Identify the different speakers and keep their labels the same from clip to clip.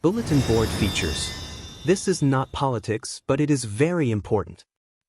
Speaker 1: Bulletin board features. This is not politics, but it is very important.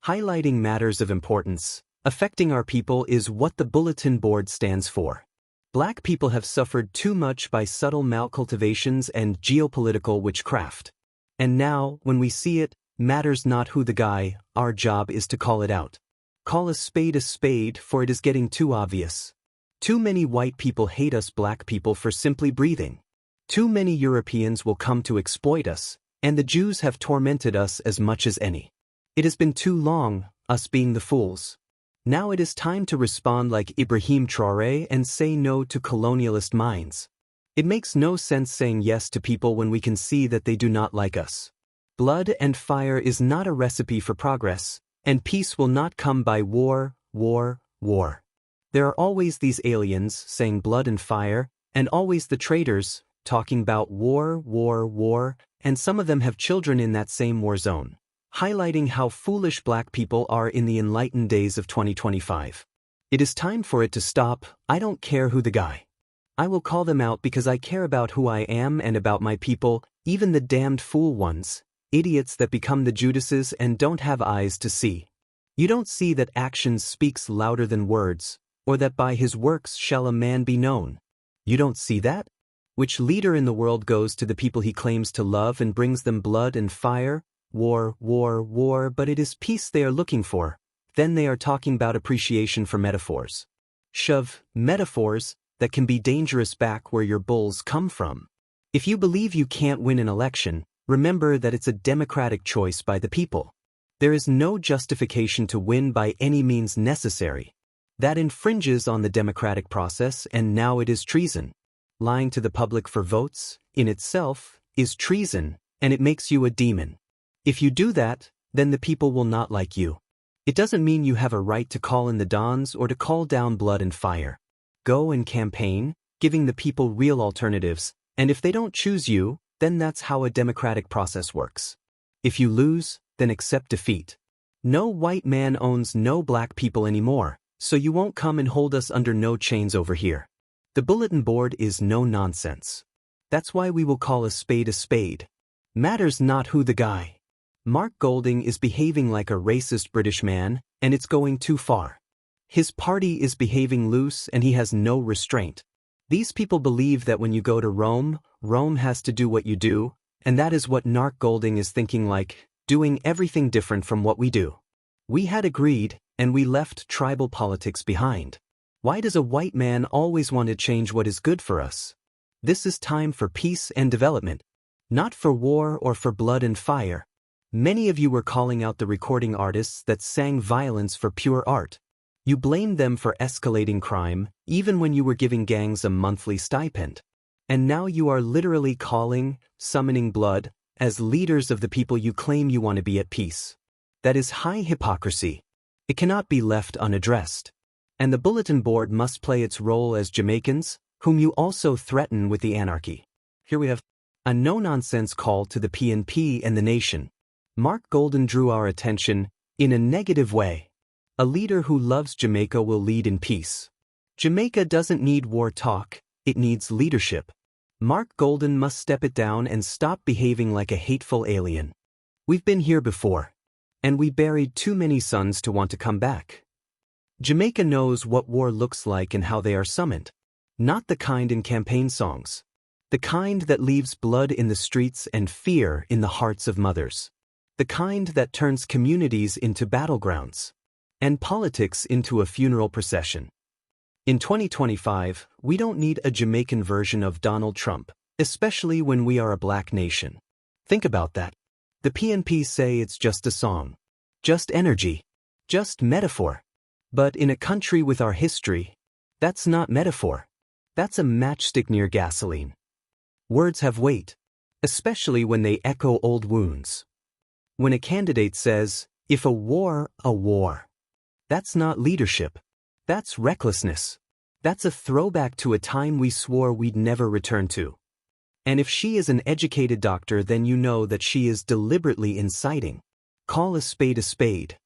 Speaker 1: Highlighting matters of importance, affecting our people is what the bulletin board stands for. Black people have suffered too much by subtle mal-cultivations and geopolitical witchcraft. And now, when we see it, matters not who the guy, our job is to call it out. Call a spade, for it is getting too obvious. Too many white people hate us black people for simply breathing. Too many Europeans will come to exploit us, and the Jews have tormented us as much as any. It has been too long, us being the fools. Now it is time to respond like Ibrahim Traore and say no to colonialist minds. It makes no sense saying yes to people when we can see that they do not like us. Blood and fire is not a recipe for progress, and peace will not come by war. There are always these aliens saying blood and fire, and always the traitors talking about war, and some of them have children in that same war zone, highlighting how foolish black people are in the enlightened days of 2025. It is time for it to stop. I don't care who the guy. I will call them out because I care about who I am and about my people, even the damned fool ones, idiots that become the Judases and don't have eyes to see. You don't see that action speaks louder than words, or that by his works shall a man be known. You don't see that? Which leader in the world goes to the people he claims to love and brings them blood and fire? War, but it is peace they are looking for. Then they are talking about appreciation for metaphors. Shove metaphors that can be dangerous back where your bulls come from. If you believe you can't win an election, remember that it's a democratic choice by the people. There is no justification to win by any means necessary. That infringes on the democratic process, and now it is treason. Lying to the public for votes, in itself, is treason, and it makes you a demon. If you do that, then the people will not like you. It doesn't mean you have a right to call in the dons or to call down blood and fire. Go and campaign, giving the people real alternatives, and if they don't choose you, then that's how a democratic process works. If you lose, then accept defeat. No white man owns no black people anymore, so you won't come and hold us under no chains over here. The bulletin board is no nonsense. That's why we will call a spade. Matters not who the guy. Mark Golding is behaving like a racist British man, and it's going too far. His party is behaving loose and he has no restraint. These people believe that when you go to Rome, Rome has to do what you do, and that is what Mark Golding is thinking, like, doing everything different from what we do. We had agreed, and we left tribal politics behind. Why does a white man always want to change what is good for us? This is time for peace and development, not for war or for blood and fire. Many of you were calling out the recording artists that sang violence for pure art. You blamed them for escalating crime, even when you were giving gangs a monthly stipend. And now you are literally summoning blood, as leaders of the people you claim you want to be at peace. That is high hypocrisy. It cannot be left unaddressed. And the bulletin board must play its role as Jamaicans, whom you also threaten with the anarchy. Here we have a no-nonsense call to the PNP and the nation. Mark Golding drew our attention in a negative way. A leader who loves Jamaica will lead in peace. Jamaica doesn't need war talk, it needs leadership. Mark Golding must step it down and stop behaving like a hateful alien. We've been here before, and we buried too many sons to want to come back. Jamaica knows what war looks like and how they are summoned. Not the kind in campaign songs. The kind that leaves blood in the streets and fear in the hearts of mothers. The kind that turns communities into battlegrounds. And politics into a funeral procession. In 2025, we don't need a Jamaican version of Donald Trump, especially when we are a black nation. Think about that. The PNP say it's just a song. Just energy. Just metaphor. But in a country with our history, that's not metaphor. That's a matchstick near gasoline. Words have weight, especially when they echo old wounds. When a candidate says, if a war, that's not leadership. That's recklessness. That's a throwback to a time we swore we'd never return to. And if she is an educated doctor, then you know that she is deliberately inciting. Call a spade.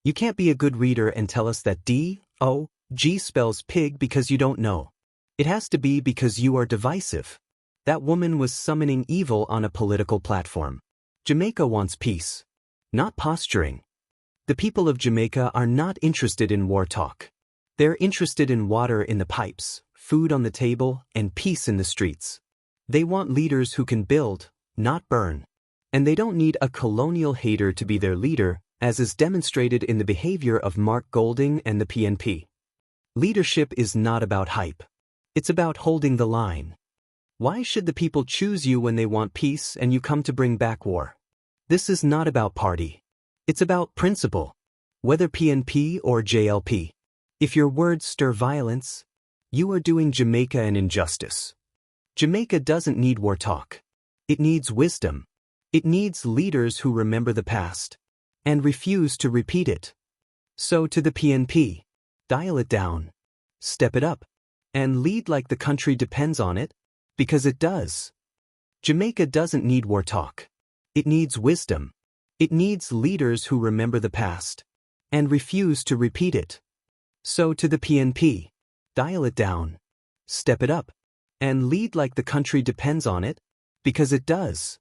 Speaker 1: You can't be a good reader and tell us that D-O-G spells pig because you don't know. It has to be because you are divisive. That woman was summoning evil on a political platform. Jamaica wants peace, not posturing. The people of Jamaica are not interested in war talk. They're interested in water in the pipes, food on the table, and peace in the streets. They want leaders who can build, not burn. And they don't need a colonial hater to be their leader, as is demonstrated in the behavior of Mark Golding and the PNP. Leadership is not about hype. It's about holding the line. Why should the people choose you when they want peace and you come to bring back war? This is not about party. It's about principle. Whether PNP or JLP. If your words stir violence, you are doing Jamaica an injustice. Jamaica doesn't need war talk. It needs wisdom. It needs leaders who remember the past and refuse to repeat it. So to the PNP, dial it down, step it up, and lead like the country depends on it, because it does. Jamaica doesn't need war talk. It needs wisdom. It needs leaders who remember the past and refuse to repeat it. So to the PNP, dial it down, step it up, and lead like the country depends on it, because it does.